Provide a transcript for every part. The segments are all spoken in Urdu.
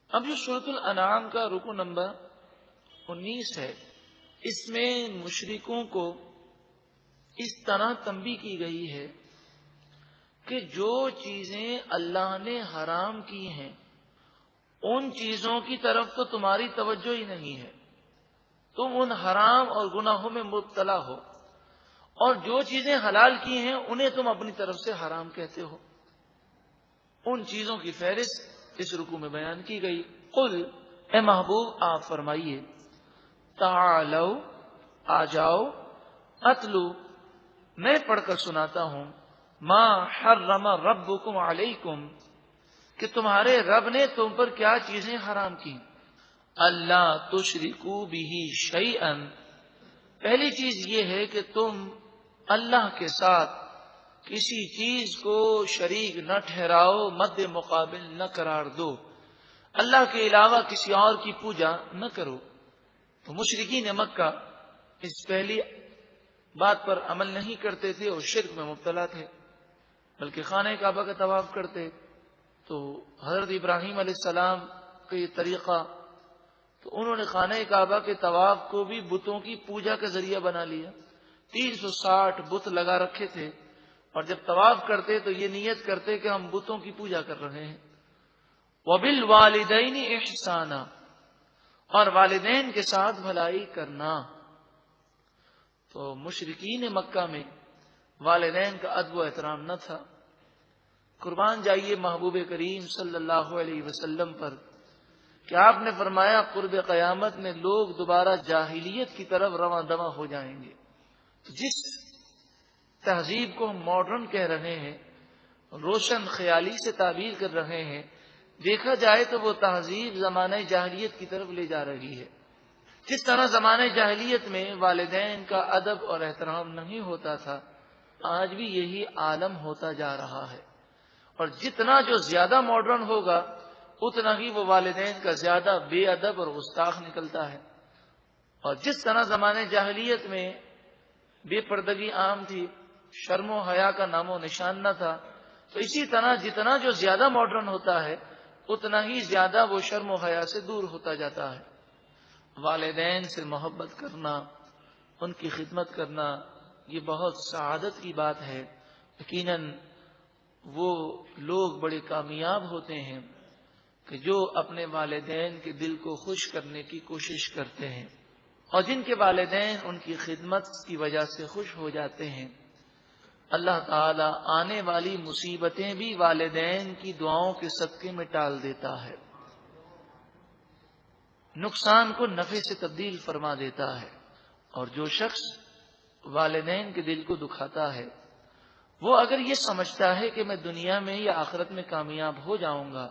اب جو سورۃ الانعام کا رکو نمبر 19 ہے، اس میں مشرکوں کو اس طرح تنبیہ کی گئی ہے کہ جو چیزیں اللہ نے حرام کی ہیں ان چیزوں کی طرف تو تمہاری توجہ ہی نہیں ہے، تم ان حرام اور گناہوں میں مبتلا ہو، اور جو چیزیں حلال کی ہیں انہیں تم اپنی طرف سے حرام کہتے ہو۔ ان چیزوں کی فہرست اس رکوع میں بیان کی گئی۔ قل، اے محبوب آپ فرمائیے، تعالو، آ جاؤ، اتلو، میں پڑھ کر سناتا ہوں، ما حرم ربکم علیکم، کہ تمہارے رب نے تم پر کیا چیزیں حرام کی۔ اللہ تشرکو بہ شیئا، پہلی چیز یہ ہے کہ تم اللہ کے ساتھ کسی چیز کو شریک نہ ٹھہراؤ، مد مقابل نہ قرار دو، اللہ کے علاوہ کسی اور کی پوجا نہ کرو۔ تو مشرکین مکہ اس پہلی بات پر عمل نہیں کرتے تھے اور شرک میں مبتلا تھے، بلکہ خانہ کعبہ کا طواف کرتے۔ تو حضرت ابراہیم علیہ السلام کا یہ طریقہ، تو انہوں نے خانہ کعبہ کے طواف کو بھی بتوں کی پوجا کا ذریعہ بنا لیا۔ 360 بت لگا رکھے تھے، اور جب طواف کرتے تو یہ نیت کرتے کہ ہم بتوں کی پوجا کر رہے ہیں۔ وَبِالْوَالِدَيْنِ إِحْسَانًا، اور والدین کے ساتھ بھلائی کرنا۔ تو مشرکین مکہ میں والدین کا ادب و احترام نہ تھا۔ قربان جائیے محبوب کریم صلی اللہ علیہ وسلم پر کہ آپ نے فرمایا قرب قیامت میں لوگ دوبارہ جاہلیت کی طرف رواں دواں ہو جائیں گے۔ جس تہذیب کو ہم ماڈرن کہہ رہے ہیں، روشن خیالی سے تعبیر کر رہے ہیں، دیکھا جائے تو وہ تہذیب زمانہ جاہلیت کی طرف لے جا رہی ہے۔ جس طرح زمانہ جاہلیت میں والدین کا ادب اور احترام نہیں ہوتا تھا، آج بھی یہی عالم ہوتا جا رہا ہے، اور جتنا جو زیادہ ماڈرن ہوگا اتنا ہی وہ والدین کا زیادہ بے ادب اور گستاخ نکلتا ہے۔ اور جس طرح زمانے جاہلیت میں بے پردگی عام تھی، شرم و حیا کا نام و نشان نہ تھا، تو اسی طرح جتنا جو زیادہ ماڈرن ہوتا ہے اتنا ہی زیادہ وہ شرم و حیا سے دور ہوتا جاتا ہے۔ والدین سے محبت کرنا، ان کی خدمت کرنا، یہ بہت سعادت کی بات ہے۔ یقیناً وہ لوگ بڑے کامیاب ہوتے ہیں کہ جو اپنے والدین کے دل کو خوش کرنے کی کوشش کرتے ہیں، اور جن کے والدین ان کی خدمت کی وجہ سے خوش ہو جاتے ہیں۔ اللہ تعالی آنے والی مصیبتیں بھی والدین کی دعاؤں کے صدقے میں ٹال دیتا ہے، نقصان کو نفع سے تبدیل فرما دیتا ہے۔ اور جو شخص والدین کے دل کو دکھاتا ہے، وہ اگر یہ سمجھتا ہے کہ میں دنیا میں یا آخرت میں کامیاب ہو جاؤں گا،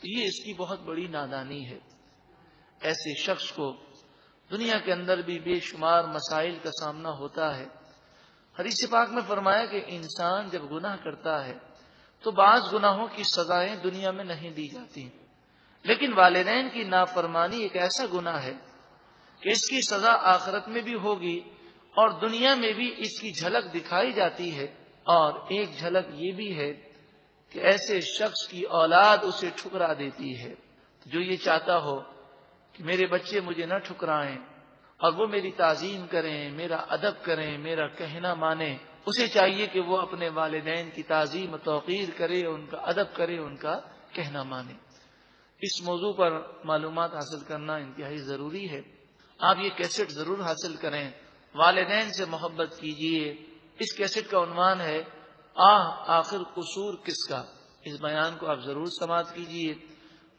تو یہ اس کی بہت بڑی نادانی ہے۔ ایسے شخص کو دنیا کے اندر بھی بے شمار مسائل کا سامنا ہوتا ہے۔ حدیث پاک میں فرمایا کہ انسان جب گناہ کرتا ہے تو بعض گناہوں کی سزائیں دنیا میں نہیں دی جاتی، لیکن والدین کی نافرمانی ایک ایسا گناہ ہے کہ اس کی سزا آخرت میں بھی ہوگی اور دنیا میں بھی اس کی جھلک دکھائی جاتی ہے۔ اور ایک جھلک یہ بھی ہے کہ ایسے شخص کی اولاد اسے ٹھکرا دیتی ہے۔ جو یہ چاہتا ہو کہ میرے بچے مجھے نہ ٹھکرائیں اور وہ میری تعظیم کریں، میرا ادب کریں، میرا کہنا مانیں، اسے چاہیے کہ وہ اپنے والدین کی تعظیم و توقیر کرے، ان کا ادب کرے، ان کا کہنا مانے۔ اس موضوع پر معلومات حاصل کرنا انتہائی ضروری ہے۔ آپ یہ کیسٹ ضرور حاصل کریں، والدین سے محبت کیجیے۔ اس کیسٹ کا عنوان ہے آخر قصور کس کا۔ اس بیان کو آپ ضرور سماعت کیجیے۔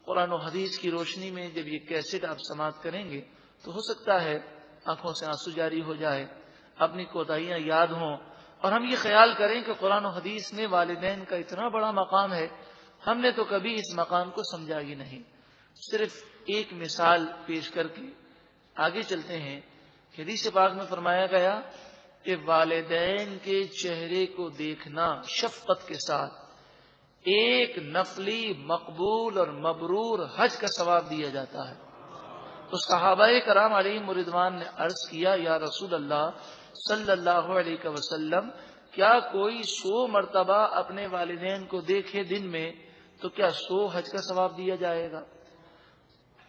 قرآن و حدیث کی روشنی میں جب یہ کیسٹ آپ سماعت کریں گے تو ہو سکتا ہے آنکھوں سے آنسو جاری ہو جائے، اپنی کوتاہیاں یاد ہوں، اور ہم یہ خیال کریں کہ قرآن و حدیث میں والدین کا اتنا بڑا مقام ہے، ہم نے تو کبھی اس مقام کو سمجھا ہی نہیں۔ صرف ایک مثال پیش کر کے آگے چلتے ہیں۔ حدیث پاک میں فرمایا گیا کہ والدین کے چہرے کو دیکھنا شفقت کے ساتھ ایک نفلی مقبول اور مبرور حج کا ثواب دیا جاتا ہے۔ تو صحابہ کرام علیہم رضوان نے عرض کیا، یا رسول اللہ صلی اللہ علیہ وسلم، کیا کوئی 100 مرتبہ اپنے والدین کو دیکھے دن میں تو کیا 100 حج کا ثواب دیا جائے گا؟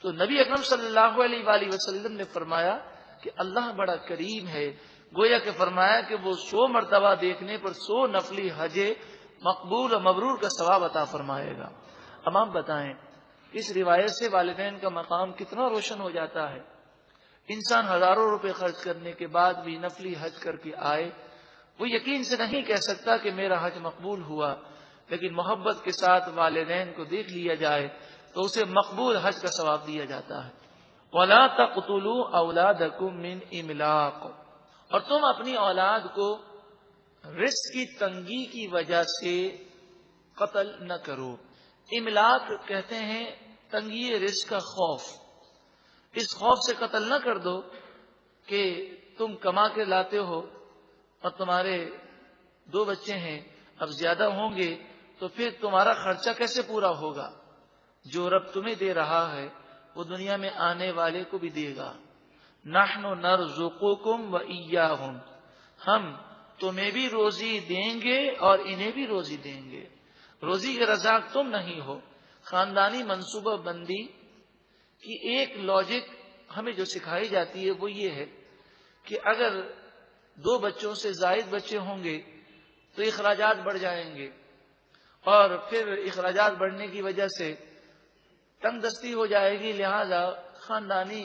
تو نبی اکرم صلی اللہ علیہ وآلہ وسلم نے فرمایا کہ اللہ بڑا کریم ہے، گویا کہ فرمایا کہ وہ 100 مرتبہ دیکھنے پر 100 نفلی حج مقبول و مبرور کا ثواب عطا فرمائے گا۔ اب آپ بتائیں اس روایت سے والدین کا مقام کتنا روشن ہو جاتا ہے۔ انسان ہزاروں روپے خرچ کرنے کے بعد بھی نفلی حج کر کے آئے، وہ یقین سے نہیں کہہ سکتا کہ میرا حج مقبول ہوا، لیکن محبت کے ساتھ والدین کو دیکھ لیا جائے تو اسے مقبول حج کا ثواب دیا جاتا ہے۔ وَلَا تَقْتُلُوا أَوْلَادَكُم مِّنْ إِمْلَاقٍ، اور تم اپنی اولاد کو رزق کی تنگی کی وجہ سے قتل نہ کرو۔ املاق کہتے ہیں تنگی رزق کا خوف، اس خوف سے قتل نہ کر دو کہ تم کما کے لاتے ہو اور تمہارے 2 بچے ہیں، اب زیادہ ہوں گے تو پھر تمہارا خرچہ کیسے پورا ہوگا؟ جو رب تمہیں دے رہا ہے وہ دنیا میں آنے والے کو بھی دے گا۔ نحن نرزقکم وإیاہم، ہم تمہیں بھی روزی دیں گے اور انہیں بھی روزی دیں گے۔ روزی کے رزاق تم نہیں ہو۔ خاندانی منصوبہ بندی کی ایک لاجک ہمیں جو سکھائی جاتی ہے وہ یہ ہے کہ اگر 2 بچوں سے زائد بچے ہوں گے تو اخراجات بڑھ جائیں گے، اور پھر اخراجات بڑھنے کی وجہ سے تنگ دستی ہو جائے گی، لہذا خاندانی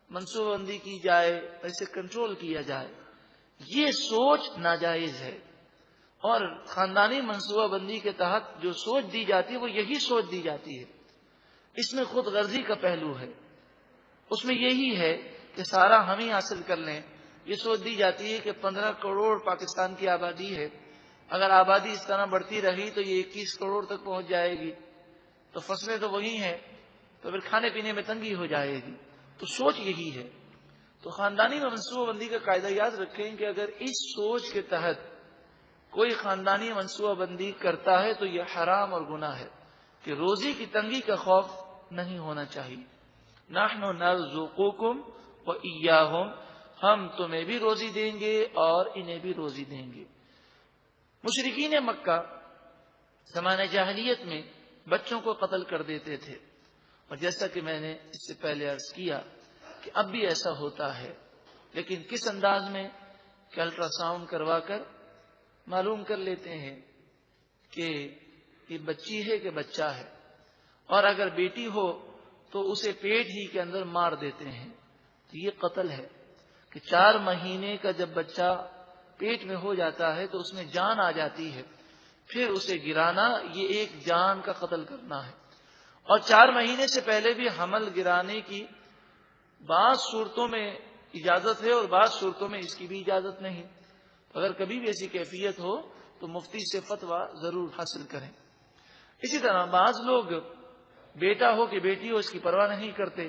منصوبہ بندی کی جائے، اسے کنٹرول کیا جائے۔ یہ سوچ ناجائز ہے، اور خاندانی منصوبہ بندی کے تحت جو سوچ دی جاتی ہے وہ یہی سوچ دی جاتی ہے۔ اس میں خود غرضی کا پہلو ہے، اس میں یہی ہے کہ سارا ہم ہی حاصل کر لیں۔ یہ سوچ دی جاتی ہے کہ 15 کروڑ پاکستان کی آبادی ہے، اگر آبادی اس طرح بڑھتی رہی تو یہ 21 کروڑ تک پہنچ جائے گی، تو فصلیں تو وہی ہیں، تو پھر کھانے پینے میں تنگی ہو جائے گی۔ تو سوچ یہی ہے۔ تو خاندانی منصوبہ بندی کا قاعدہ یاد رکھیں کہ اگر اس سوچ کے تحت کوئی خاندانی منصوبہ بندی کرتا ہے تو یہ حرام اور گناہ ہے کہ روزی کی تنگی کا خوف نہیں ہونا چاہیے۔ نحن نرزقکم وإیاہم، ہم تمہیں بھی روزی دیں گے اور انہیں بھی روزی دیں گے۔ مشرکین مکہ زمانہ جاہلیت میں بچوں کو قتل کر دیتے تھے، اور جیسا کہ میں نے اس سے پہلے عرض کیا کہ اب بھی ایسا ہوتا ہے، لیکن کس انداز میں کہ الٹرا ساؤنڈ کروا کر معلوم کر لیتے ہیں کہ یہ بچی ہے کہ بچہ ہے، اور اگر بیٹی ہو تو اسے پیٹ ہی کے اندر مار دیتے ہیں۔ تو یہ قتل ہے کہ 4 مہینے کا جب بچہ پیٹ میں ہو جاتا ہے تو اس میں جان آ جاتی ہے، پھر اسے گرانا یہ ایک جان کا قتل کرنا ہے۔ اور 4 مہینے سے پہلے بھی حمل گرانے کی بعض صورتوں میں اجازت ہے اور بعض صورتوں میں اس کی بھی اجازت نہیں۔ اگر کبھی بھی ایسی کیفیت ہو تو مفتی سے فتویٰ ضرور حاصل کریں۔ اسی طرح بعض لوگ بیٹا ہو کہ بیٹی ہو اس کی پرواہ نہیں کرتے،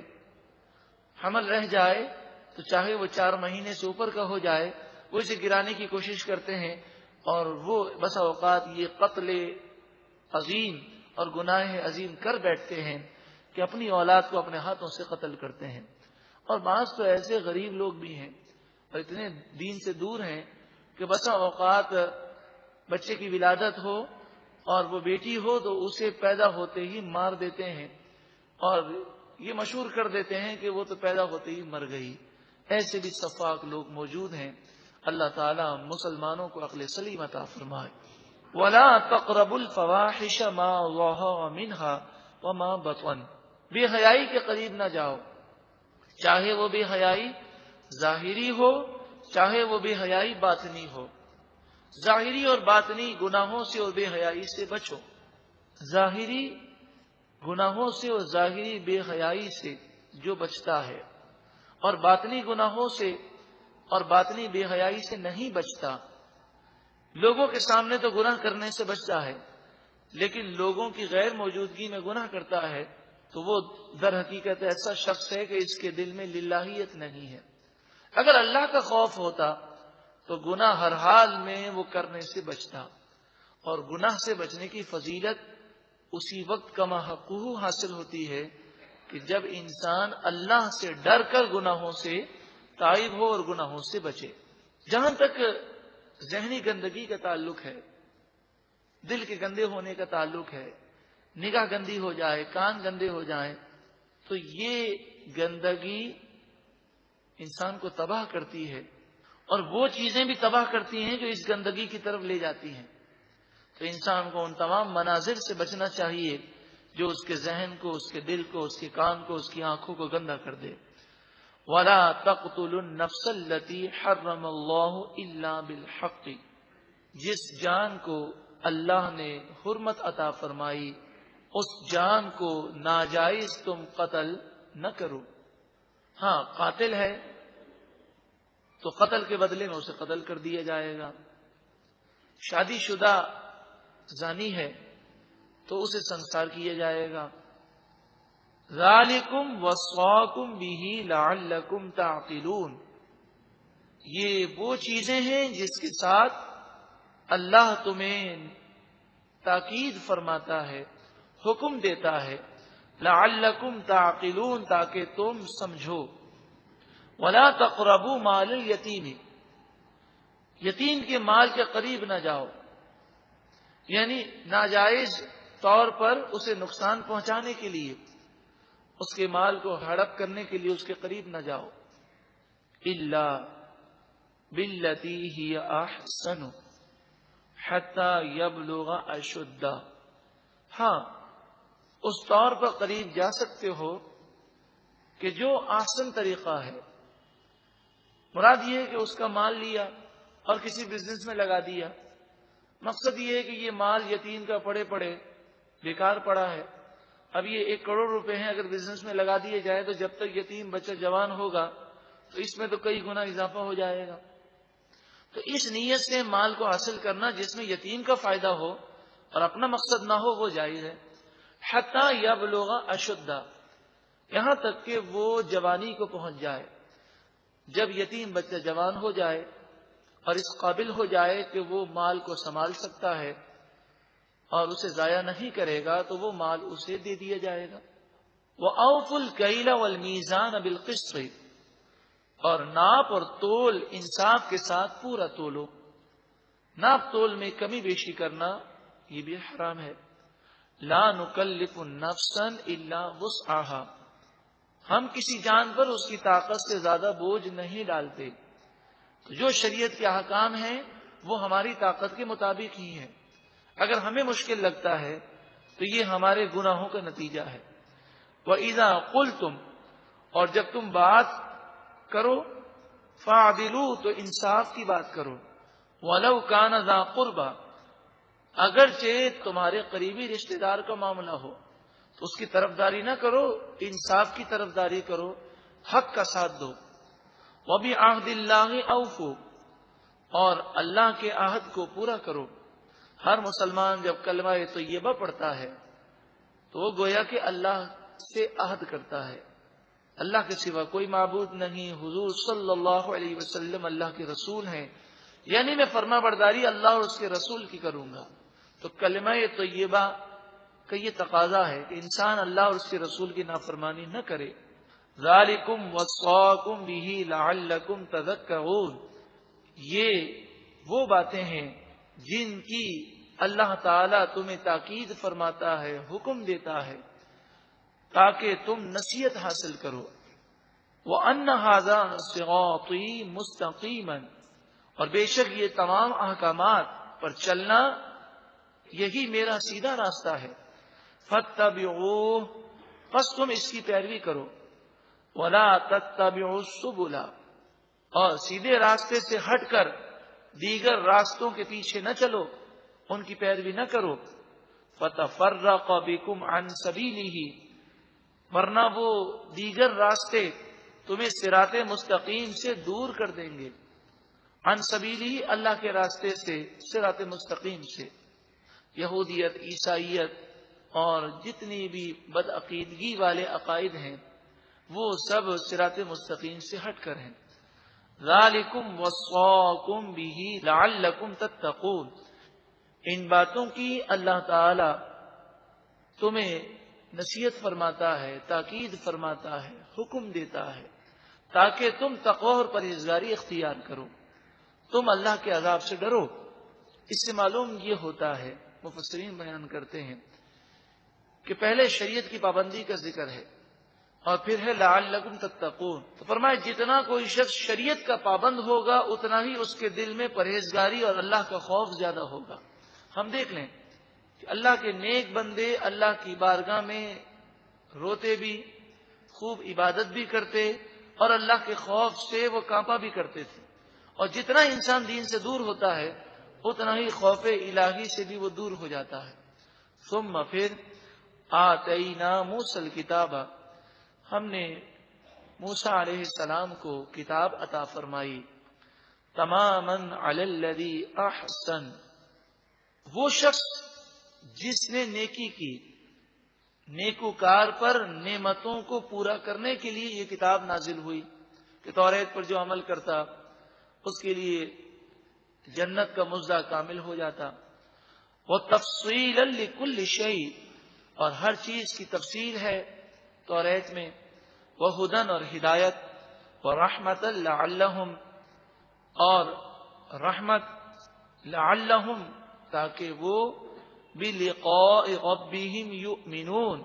حمل رہ جائے تو چاہے وہ 4 مہینے سے اوپر کا ہو جائے وہ اسے گرانے کی کوشش کرتے ہیں، اور وہ بسا اوقات یہ قتل عظیم اور گناہ عظیم کر بیٹھتے ہیں کہ اپنی اولاد کو اپنے ہاتھوں سے قتل کرتے ہیں۔ اور بعض تو ایسے غریب لوگ بھی ہیں اور اتنے دین سے دور ہیں کہ بسا اوقات بچے کی ولادت ہو اور وہ بیٹی ہو تو اسے پیدا ہوتے ہی مار دیتے ہیں، اور یہ مشہور کر دیتے ہیں کہ وہ تو پیدا ہوتے ہی مر گئی۔ ایسے بھی صفاق لوگ موجود ہیں۔ اللہ تعالیٰ مسلمانوں کو عقل سلیم عطا فرمائے۔ وَلَا تَقْرَبُوا الْفَوَاحِشَ مَا ظَهَرَ مِنْهَا وَمَا بَطَنَ، بے حیائی کے قریب نہ جاؤ، چاہے وہ بے حیائی ظاہری ہو چاہے وہ بے حیائی باطنی ہو۔ ظاہری اور باطنی گناہوں سے اور بے حیائی سے بچو۔ ظاہری گناہوں سے اور ظاہری بے حیائی سے جو بچتا ہے اور باطنی گناہوں سے اور باطنی بے حیائی سے نہیں بچتا، لوگوں کے سامنے تو گناہ کرنے سے بچتا ہے لیکن لوگوں کی غیر موجودگی میں گناہ کرتا ہے، تو وہ در حقیقت ایسا شخص ہے کہ اس کے دل میں للہیت نہیں ہے۔ اگر اللہ کا خوف ہوتا تو گناہ ہر حال میں وہ کرنے سے بچتا، اور گناہ سے بچنے کی فضیلت اسی وقت کما حقوق حاصل ہوتی ہے کہ جب انسان اللہ سے ڈر کر گناہوں سے تائب ہو اور گناہوں سے بچے۔ جہاں تک ذہنی گندگی کا تعلق ہے، دل کے گندے ہونے کا تعلق ہے، نگاہ گندی ہو جائے، کان گندے ہو جائیں، تو یہ گندگی انسان کو تباہ کرتی ہے، اور وہ چیزیں بھی تباہ کرتی ہیں جو اس گندگی کی طرف لے جاتی ہیں۔ تو انسان کو ان تمام مناظر سے بچنا چاہیے جو اس کے ذہن کو، اس کے دل کو، اس کے کان کو، اس کی آنکھوں کو گندا کر دے۔ وَلَا تَقْتُلُوا النَّفْسَ الَّتِي حَرَّمَ اللَّهُ إِلَّا بِالْحَقِّ، جس جان کو اللہ نے حرمت عطا فرمائی اس جان کو ناجائز تم قتل نہ کرو۔ ہاں، قاتل ہے تو قتل کے بدلے میں اسے قتل کر دیا جائے گا۔ شادی شدہ زانی ہے تو اسے سنسار کیا جائے گا۔ ذالکم وصاکم بہ لعلکم تعقلون، یہ وہ چیزیں ہیں جس کے ساتھ اللہ تمہیں تاکید فرماتا ہے، حکم دیتا ہے، لعلکم تعقلون، تاکہ تم سمجھو۔ ولا تقربوا مال الیتیم، یتیم کے مال کے قریب نہ جاؤ، یعنی ناجائز طور پر اسے نقصان پہنچانے کے لیے، اس کے مال کو ہڑپ کرنے کے لیے اس کے قریب نہ جاؤ۔ الا باللتی ہی احسن حتی یبلغ اشدہ، ہاں اس طور پر قریب جا سکتے ہو کہ جو احسن طریقہ ہے۔ مراد یہ ہے کہ اس کا مال لیا اور کسی بزنس میں لگا دیا، مقصد یہ ہے کہ یہ مال یتیم کا پڑے پڑے بیکار پڑا ہے، اب یہ 1 کروڑ روپے ہیں، اگر بزنس میں لگا دیے جائے تو جب تک یتیم بچہ جوان ہوگا تو اس میں تو کئی گنا اضافہ ہو جائے گا۔ تو اس نیت سے مال کو حاصل کرنا جس میں یتیم کا فائدہ ہو اور اپنا مقصد نہ ہو وہ جائز ہے۔ حتی یبلغ اشدہ، یہاں تک کہ وہ جوانی کو پہنچ جائے۔ جب یتیم بچہ جوان ہو جائے اور اس قابل ہو جائے کہ وہ مال کو سنبھال سکتا ہے اور اسے ضائع نہیں کرے گا تو وہ مال اسے دے دیا جائے گا۔ وَأَوْفُوا الْكَيْلَ وَالْمِيزَانَ بِالْقِسْطِ، اور ناپ اور تول انصاف کے ساتھ پورا تولو۔ ناپ تول میں کمی بیشی کرنا یہ بھی حرام ہے۔ لا نکلف نفسا الا وسعها، ہم کسی جان پر اس کی طاقت سے زیادہ بوجھ نہیں ڈالتے۔ تو جو شریعت کے احکام ہیں وہ ہماری طاقت کے مطابق ہی ہیں، اگر ہمیں مشکل لگتا ہے تو یہ ہمارے گناہوں کا نتیجہ ہے۔ وَإِذَا قُلْتُمْ، اور جب تم بات کرو، فَعْدِلُوا، تو انصاف کی بات کرو، وَلَوْ كَانَ ذَا قُرْبَى، اگرچہ تمہارے قریبی رشتہ دار کا معاملہ ہو تو اس کی طرفداری نہ کرو، انصاف کی طرفداری کرو، حق کا ساتھ دو۔ وَبِعَهْدِ اللَّهِ أَوْفُوا، اور اللہ کے عہد کو پورا کرو۔ ہر مسلمان جب کلمہ طیبہ پڑھتا ہے تو وہ گویا کہ اللہ سے عہد کرتا ہے، اللہ کے سوا کوئی معبود نہیں، حضور صلی اللہ علیہ وسلم اللہ کے رسول ہیں، یعنی میں فرما برداری اللہ اور اس کے رسول کی کروں گا۔ تو کلمہ طیبہ کا یہ تقاضا ہے کہ انسان اللہ اور اس کے رسول کی نافرمانی نہ کرے۔ ذالکم وصاکم بہ لعلکم تذکرون، یہ وہ باتیں ہیں جن کی اللہ تعالیٰ تمہیں تاکید فرماتا ہے، حکم دیتا ہے تاکہ تم نصیحت حاصل کرو۔ وَأَنَّ هَذَا صِرَاطِي مُسْتَقِيمًا، اور بے شک یہ تمام احکامات پر چلنا یہی میرا سیدھا راستہ ہے۔ فَاتَّبِعُوهُ، پس تم اس کی پیروی کرو۔ وَلَا تَتَّبِعُوا السُّبُلَ، اور سیدھے راستے سے ہٹ کر دیگر راستوں کے پیچھے نہ چلو، ان کی پیروی نہ کرو۔ فَتَفَرَّقَ بِكُمْ عَنْ سَبِيلِهِ، ورنہ وہ دیگر راستے تمہیں صراط مستقیم سے دور کر دیں گے۔ عن سبیلہ، اللہ کے راستے سے، صراط مستقیم سے۔ یہودیت، عیسائیت اور جتنی بھی بدعقیدگی والے عقائد ہیں وہ سب صراط مستقیم سے ہٹ کر ہیں۔ ذالکم وصاکم بہ لعلکم تتقون، ان باتوں کی اللہ تعالی تمہیں نصیحت فرماتا ہے، تاکید فرماتا ہے، حکم دیتا ہے تاکہ تم تقوی اور پرہیزگاری اختیار کرو، تم اللہ کے عذاب سے ڈرو۔ اس سے معلوم یہ ہوتا ہے، مفسرین بیان کرتے ہیں کہ پہلے شریعت کی پابندی کا ذکر ہے اور پھر ہے لعلکم تتقون. تو فرمایا جتنا کوئی شخص شریعت کا پابند ہوگا اتنا ہی اس کے دل میں پرہیزگاری اور اللہ کا خوف زیادہ ہوگا. ہم دیکھ لیں کہ اللہ کے نیک بندے اللہ کی بارگاہ میں روتے بھی، خوب عبادت بھی کرتے، اور اللہ کے خوف سے وہ کانپا بھی کرتے تھے. اور جتنا انسان دین سے دور ہوتا ہے اتنا ہی خوف الہی سے بھی وہ دور ہو جاتا ہے. ثم پھر آتینا موسیٰ الکتاب، ہم نے موسیٰ علیہ السلام کو کتاب عطا فرمائی. تماما علی الذی احسن، وہ شخص جس نے نیکی کی، نیکوکار پر نعمتوں کو پورا کرنے کے لیے یہ کتاب نازل ہوئی کہ توریت پر جو عمل کرتا اس کے لیے جنت کا مزدہ کامل ہو جاتا. وتفصیلا لکل شیء، اور ہر چیز کی تفصیل ہے توریت میں. وہدن، اور ہدایت. ورحمتا لعلہم، اور رحمت لعلہم، تاکہ وہ بلقاء ربہم یؤمنون،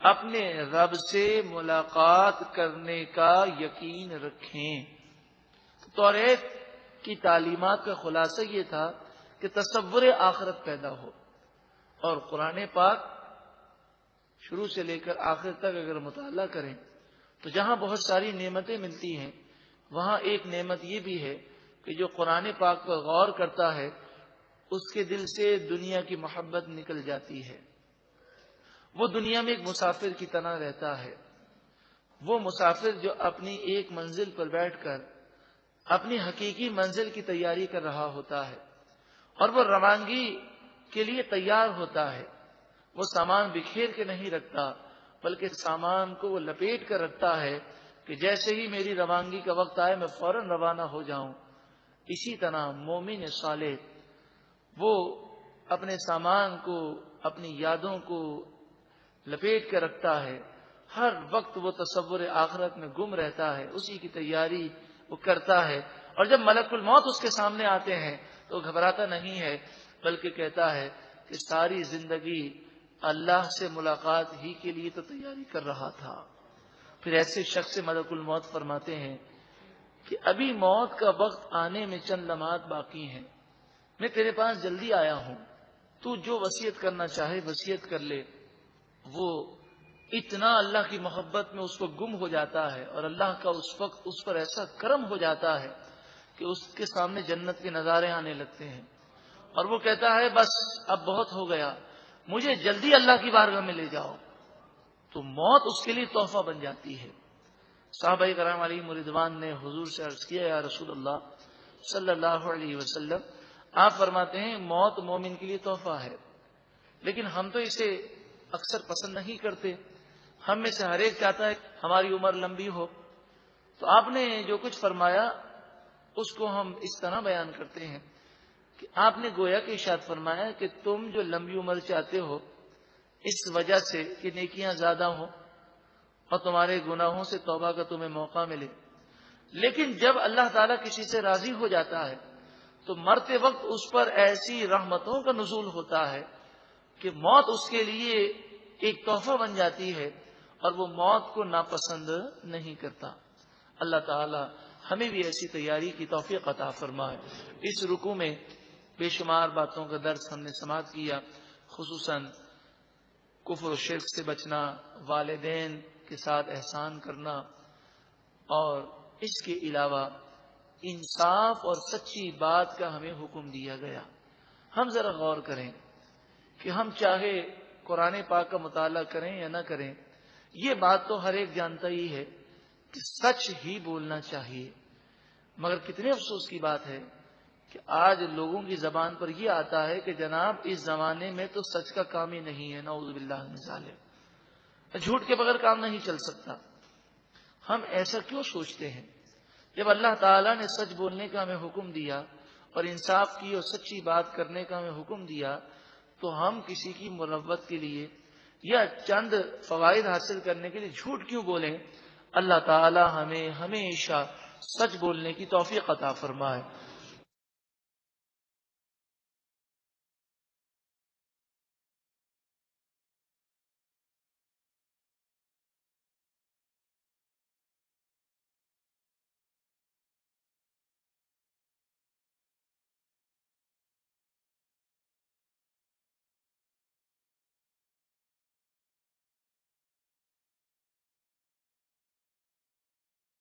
اپنے رب سے ملاقات کرنے کا یقین رکھیں. توریت کی تعلیمات کا خلاصہ یہ تھا کہ تصور آخرت پیدا ہو. اور قرآن پاک شروع سے لے کر آخر تک اگر مطالعہ کریں تو جہاں بہت ساری نعمتیں ملتی ہیں وہاں ایک نعمت یہ بھی ہے کہ جو قرآن پاک پر غور کرتا ہے اس کے دل سے دنیا کی محبت نکل جاتی ہے. وہ دنیا میں ایک مسافر کی طرح رہتا ہے. وہ مسافر جو اپنی ایک منزل پر بیٹھ کر اپنی حقیقی منزل کی تیاری کر رہا ہوتا ہے اور وہ روانگی کے لیے تیار ہوتا ہے. وہ سامان بکھیر کے نہیں رکھتا بلکہ سامان کو وہ لپیٹ کر رکھتا ہے کہ جیسے ہی میری روانگی کا وقت آئے میں فوراً روانہ ہو جاؤں. اسی طرح مومن صالح وہ اپنے سامان کو، اپنی یادوں کو لپیٹ کر رکھتا ہے. ہر وقت وہ تصور آخرت میں گم رہتا ہے، اسی کی تیاری وہ کرتا ہے. اور جب ملک الموت اس کے سامنے آتے ہیں تو گھبراتا نہیں ہے بلکہ کہتا ہے کہ ساری زندگی اللہ سے ملاقات ہی کے لیے تو تیاری کر رہا تھا. پھر ایسے شخص سے ملک الموت فرماتے ہیں کہ ابھی موت کا وقت آنے میں چند لمحات باقی ہیں، میں تیرے پاس جلدی آیا ہوں، تو جو وصیت کرنا چاہے وصیت کر لے. وہ اتنا اللہ کی محبت میں اس وقت گم ہو جاتا ہے اور اللہ کا اس وقت اس پر ایسا کرم ہو جاتا ہے کہ اس کے سامنے جنت کے نظارے آنے لگتے ہیں اور وہ کہتا ہے بس اب بہت ہو گیا، مجھے جلدی اللہ کی بارگاہ میں لے جاؤ. تو موت اس کے لیے تحفہ بن جاتی ہے. صحابہ کرام علیہم رضوان نے حضور سے عرض کیا یا رسول اللہ صلی اللہ علیہ وسلم، آپ فرماتے ہیں موت مومن کے لیے تحفہ ہے، لیکن ہم تو اسے اکثر پسند نہیں کرتے. ہم میں سے ہر ایک چاہتا ہے ہماری عمر لمبی ہو. تو آپ نے جو کچھ فرمایا اس کو ہم اس طرح بیان کرتے ہیں کہ آپ نے گویا کہ ارشاد فرمایا کہ تم جو لمبی عمر چاہتے ہو اس وجہ سے کہ نیکیاں زیادہ ہوں اور تمہارے گناہوں سے توبہ کا تمہیں موقع ملے، لیکن جب اللہ تعالیٰ کسی سے راضی ہو جاتا ہے تو مرتے وقت اس پر ایسی رحمتوں کا نزول ہوتا ہے کہ موت اس کے لیے ایک تحفہ بن جاتی ہے اور وہ موت کو ناپسند نہیں کرتا. اللہ تعالی ہمیں بھی ایسی تیاری کی توفیق عطا فرمائے. اس رکوع میں بے شمار باتوں کا درس ہم نے سماعت کیا، خصوصاً کفر و شرک سے بچنا، والدین کے ساتھ احسان کرنا، اور اس کے علاوہ انصاف اور سچی بات کا ہمیں حکم دیا گیا. ہم ذرا غور کریں کہ ہم چاہے قرآن پاک کا مطالعہ کریں یا نہ کریں، یہ بات تو ہر ایک جانتا ہی ہے کہ سچ ہی بولنا چاہیے. مگر کتنے افسوس کی بات ہے کہ آج لوگوں کی زبان پر یہ آتا ہے کہ جناب اس زمانے میں تو سچ کا کام ہی نہیں ہے، نعوذ باللہ من ذالک، جھوٹ کے بغیر کام نہیں چل سکتا. ہم ایسا کیوں سوچتے ہیں جب اللہ تعالیٰ نے سچ بولنے کا ہمیں حکم دیا اور انصاف کی اور سچی بات کرنے کا ہمیں حکم دیا، تو ہم کسی کی مروت کے لیے یا چند فوائد حاصل کرنے کے لیے جھوٹ کیوں بولیں؟ اللہ تعالیٰ ہمیں ہمیشہ سچ بولنے کی توفیق عطا فرمائے.